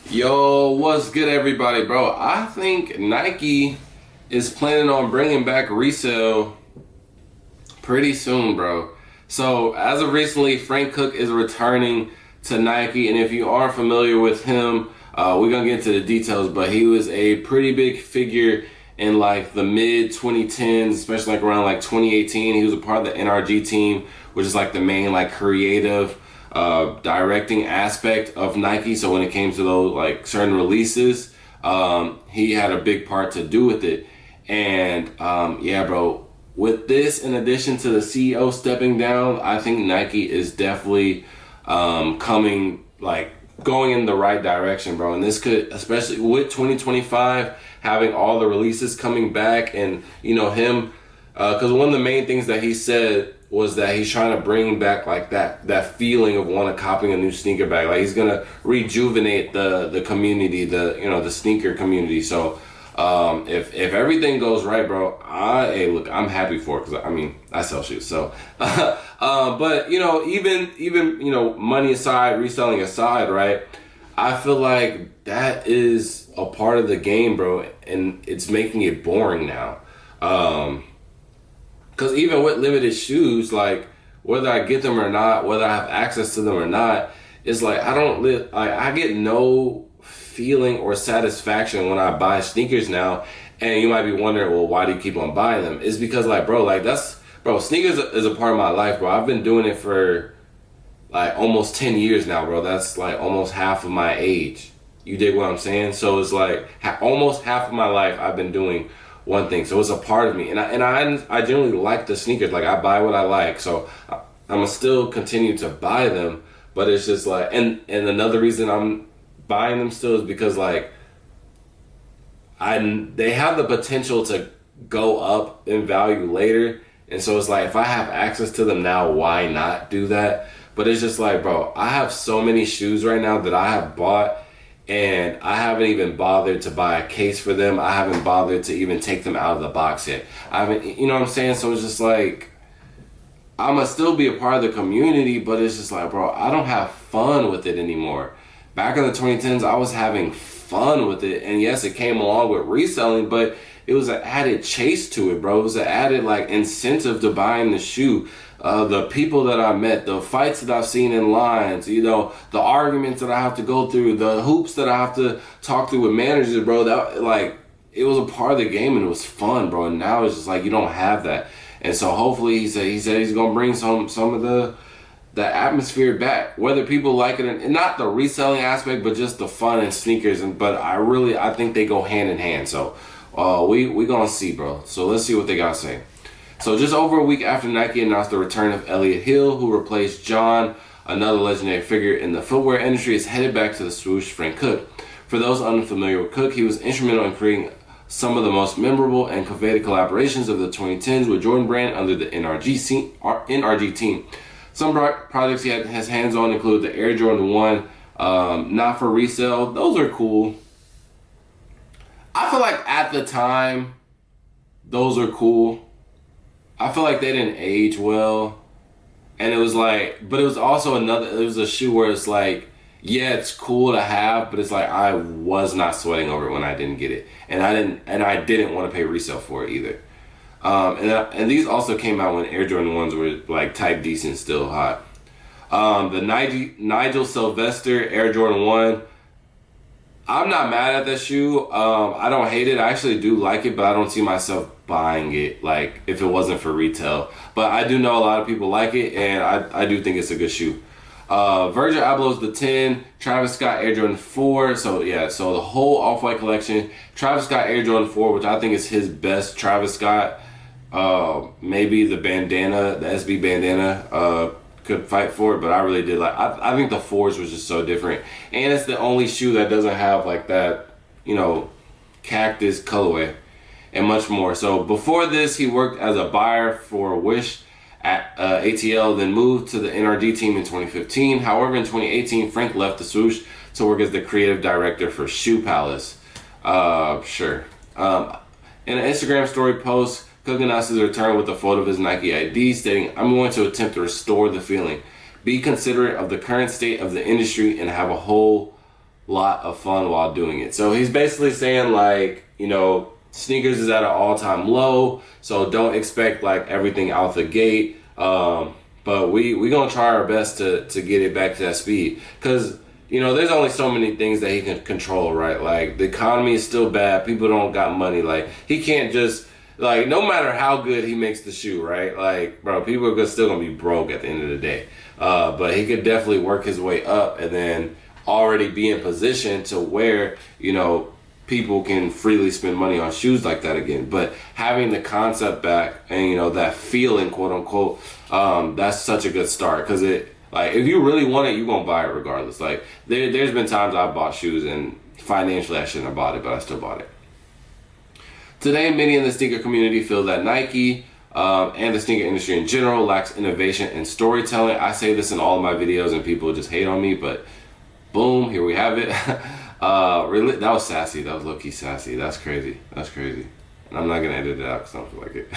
Yo, what's good, everybody, bro? I think Nike is planning on bringing back resale pretty soon, bro. So, as of recently, Frank Cook is returning to Nike, and if you aren't familiar with him, we're gonna get into the details, but he was a pretty big figure in like the mid 2010s, especially like around like 2018. He was a part of the NRG team, which is like the main like creative directing aspect of Nike. So when it came to those like certain releases, he had a big part to do with it. And yeah, bro, with this, in addition to the CEO stepping down, I think Nike is definitely coming, like, going in the right direction, bro. And this could, especially with 2025, having all the releases coming back, and him, because one of the main things that he said was that he's trying to bring back like that feeling of want to copying a new sneaker bag. Like he's gonna rejuvenate the community, the sneaker community. So if everything goes right, bro, hey, look, I'm happy for it, because I mean I sell shoes. So but even money aside, reselling aside, right? I feel like that is a part of the game, bro, and it's making it boring now. Because even with limited shoes, like whether I get them or not, whether I have access to them or not, it's like I don't live. I get no feeling or satisfaction when I buy sneakers now. And you might be wondering, well, why do you keep on buying them? It's because, like, bro, like sneakers is a part of my life, bro. I've been doing it for like almost 10 years now, bro. That's like almost half of my age. You dig what I'm saying? So it's like almost half of my life I've been doing one thing. So it's a part of me, and I generally like the sneakers. Like I buy what I like, so I'm gonna still continue to buy them. But it's just like, and another reason I'm buying them still is because like they have the potential to go up in value later. And so it's like, if I have access to them now, why not do that? But it's just like, bro, I have so many shoes right now that I have bought, and I haven't even bothered to buy a case for them. I haven't bothered to even take them out of the box yet. I haven't, you know what I'm saying? So it's just like, I'm gonna still be a part of the community, but it's just like, bro, I don't have fun with it anymore. Back in the 2010s, I was having fun with it, and yes, it came along with reselling, but it was an added chase to it, bro. It was an added like incentive to buying the shoe. The people that I met, the fights that I've seen in lines, the arguments that I have to go through, the hoops that I have to talk through with managers, bro. That, like, it was a part of the game and it was fun, bro. And now it's just like you don't have that. And so hopefully he said he's gonna bring some of the atmosphere back, whether people like it and not the reselling aspect, but just the fun and sneakers. And but I think they go hand in hand. So we gonna see, bro. So let's see what they gotta say. So just over a week after Nike announced the return of Elliott Hill, who replaced John, another legendary figure in the footwear industry, is headed back to the swoosh. Frank Cook. For those unfamiliar with Cook, he was instrumental in creating some of the most memorable and coveted collaborations of the 2010s with Jordan Brand under the NRG team. Some projects he had his hands on include the Air Jordan 1, not for resale. Those are cool. I feel like at the time, those are cool. I feel like they didn't age well. And it was like, but it was also it was a shoe where it's like, yeah, it's cool to have, but it's like I was not sweating over it when I didn't get it. And I didn't want to pay resale for it either. And these also came out when Air Jordan 1s were like type decent, still hot. The Nigel Sylvester Air Jordan 1, I'm not mad at that shoe. I don't hate it. I actually do like it, but I don't see myself buying it like if it wasn't for retail. But I do know a lot of people like it, and I do think it's a good shoe. Virgil Abloh's the 10, Travis Scott Air Jordan 4. So yeah, so the whole Off-White collection. Travis Scott Air Jordan 4, which I think is his best Travis Scott. Maybe the bandana, the SB bandana, could fight for it, but I really did like. I think the 4s was just so different, and it's the only shoe that doesn't have like that, cactus colorway, and much more. So before this, he worked as a buyer for Wish at ATL, then moved to the NRG team in 2015. However, in 2018, Frank left the swoosh to work as the creative director for Shoe Palace. Sure. In an Instagram story post, Cook announced his return with a photo of his Nike ID, stating, "I'm going to attempt to restore the feeling, be considerate of the current state of the industry, and have a whole lot of fun while doing it. So he's basically saying like, you know, sneakers is at an all-time low, so don't expect like everything out the gate. But we gonna try our best to get it back to that speed, because you know there's only so many things that he can control, right? Like the economy is still bad, people don't got money. Like he can't just, like, no matter how good he makes the shoe, right? Like, bro, people are still gonna be broke at the end of the day. But he could definitely work his way up and then already be in position to where, you know, people can freely spend money on shoes like that again. But having the concept back and, you know, that feeling, quote unquote, that's such a good start, because it, like, if you really want it, you're gonna buy it regardless. Like there's been times I've bought shoes and financially I shouldn't have bought it, but I still bought it. Today, many in the sneaker community feel that Nike and the sneaker industry in general lacks innovation and storytelling. I say this in all of my videos and people just hate on me, but boom, here we have it. That was sassy. That was low-key sassy. That's crazy. That's crazy. And I'm not going to edit it out because I don't feel like it.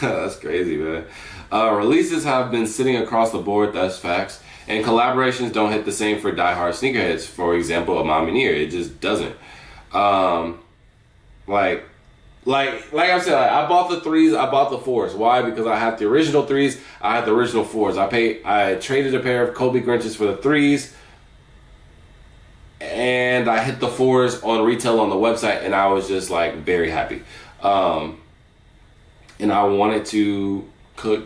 That's crazy, man. Releases have been sitting across the board, that's facts. And collaborations don't hit the same for diehard sneakerheads. For example, a Mamineer, it just doesn't. Like I said, like, I bought the 3s, I bought the 4s. Why? Because I had the original 3s, I had the original 4s. I traded a pair of Kobe Grinches for the 3s, and I hit the 4s on retail on the website, and I was just like very happy. And I wanted to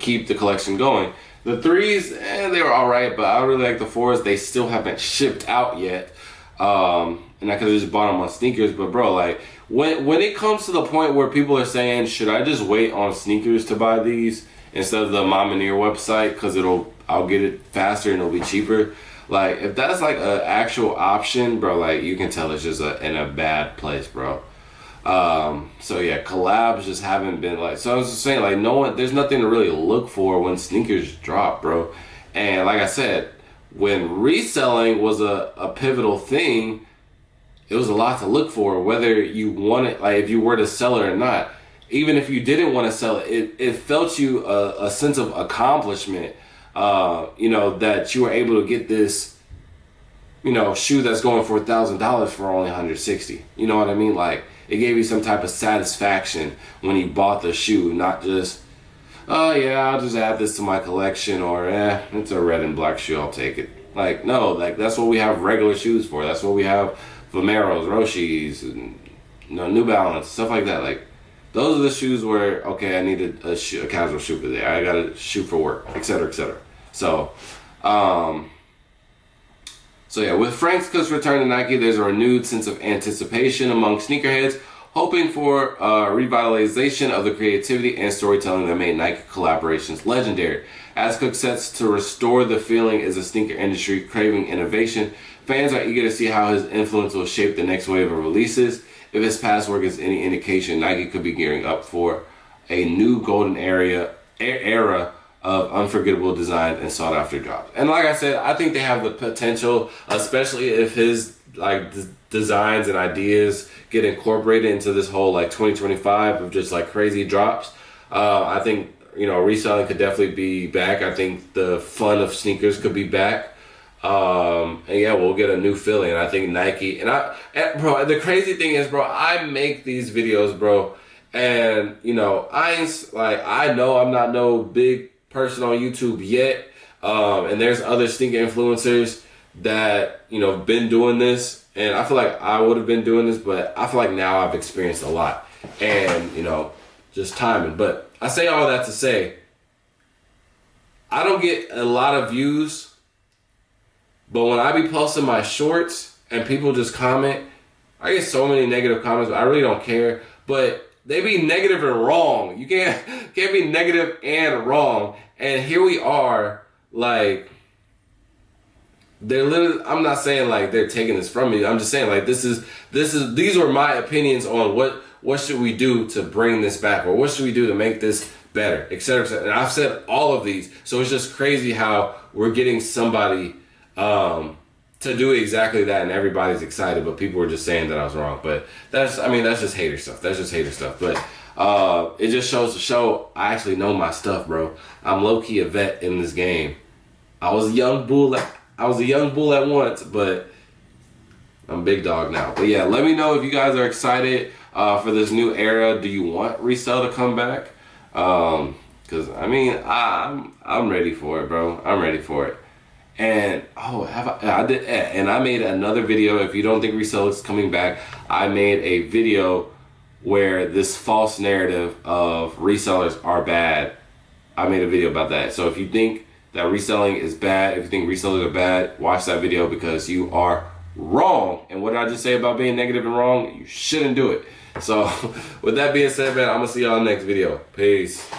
keep the collection going. The 3s, they were all right, but I really like the 4s. They still haven't shipped out yet. And I could have just bought them on sneakers, but bro, like when it comes to the point where people are saying, should I just wait on sneakers to buy these instead of the Mamineer website because I'll get it faster and it'll be cheaper? Like if that's like an actual option, bro, like you can tell it's just in a bad place, bro. So yeah, collabs just haven't been like, so I was just saying, like there's nothing to really look for when sneakers drop, bro. And like I said, when reselling was a pivotal thing, it was a lot to look for, whether you want it, like if you were to sell it or not. Even if you didn't want to sell it, it felt you a sense of accomplishment, you know, that you were able to get this, you know, shoe that's going for $1,000 for only $160. You know what I mean? Like it gave you some type of satisfaction when you bought the shoe, not just, oh yeah, I'll just add this to my collection, or it's a red and black shoe, I'll take it. Like no, like that's what we have regular shoes for. That's what we have Vomeros, Roshis, and, you know, New Balance, stuff like that. Like those are the shoes where, okay, I needed a casual shoe for there. I got a shoe for work, etc., etc. So, so yeah, with Frank Cook's return to Nike, there's a renewed sense of anticipation among sneakerheads, hoping for revitalization of the creativity and storytelling that made Nike collaborations legendary. As Cook sets to restore the feeling as a sneaker industry craving innovation, fans are eager to see how his influence will shape the next wave of releases. If his past work is any indication, Nike could be gearing up for a new golden era of unforgettable design and sought after drops. And like I said, I think they have the potential, especially if his like designs and ideas get incorporated into this whole like 2025 of just like crazy drops. I think, you know, reselling could definitely be back. I think the fun of sneakers could be back. And yeah, we'll get a new feeling. I think Nike and bro, the crazy thing is, bro, I make these videos, bro, and you know, I know I'm not no big person on YouTube yet. And there's other sneaker influencers that, you know, been doing this, and I feel like I would have been doing this, but I feel like now I've experienced a lot, and you know, just timing. But I say all that to say, I don't get a lot of views. But when I be posting my shorts and people just comment, I get so many negative comments, but I really don't care. But they be negative and wrong. You can't be negative and wrong. And here we are, like, they're literally, I'm not saying like they're taking this from me. I'm just saying like these were my opinions on what should we do to bring this back, or what should we do to make this better, etc., etc. And I've said all of these. So it's just crazy how we're getting somebody to do exactly that, and everybody's excited, but people were just saying that I was wrong. But that's just hater stuff. That's just hater stuff. But it just shows to show I actually know my stuff, bro. I'm low-key a vet in this game. I was a young bull at once, but I'm big dog now. But yeah, let me know if you guys are excited for this new era. Do you want resell to come back? Cause I mean, I'm ready for it, bro. I'm ready for it. And oh, I did, and I made another video. If you don't think resell is coming back, I made a video where this false narrative of resellers are bad. I made a video about that. So if you think that reselling is bad, if you think resellers are bad, watch that video because you are wrong. And what did I just say about being negative and wrong? You shouldn't do it. So with that being said, man, I'm gonna see y'all next video. Peace.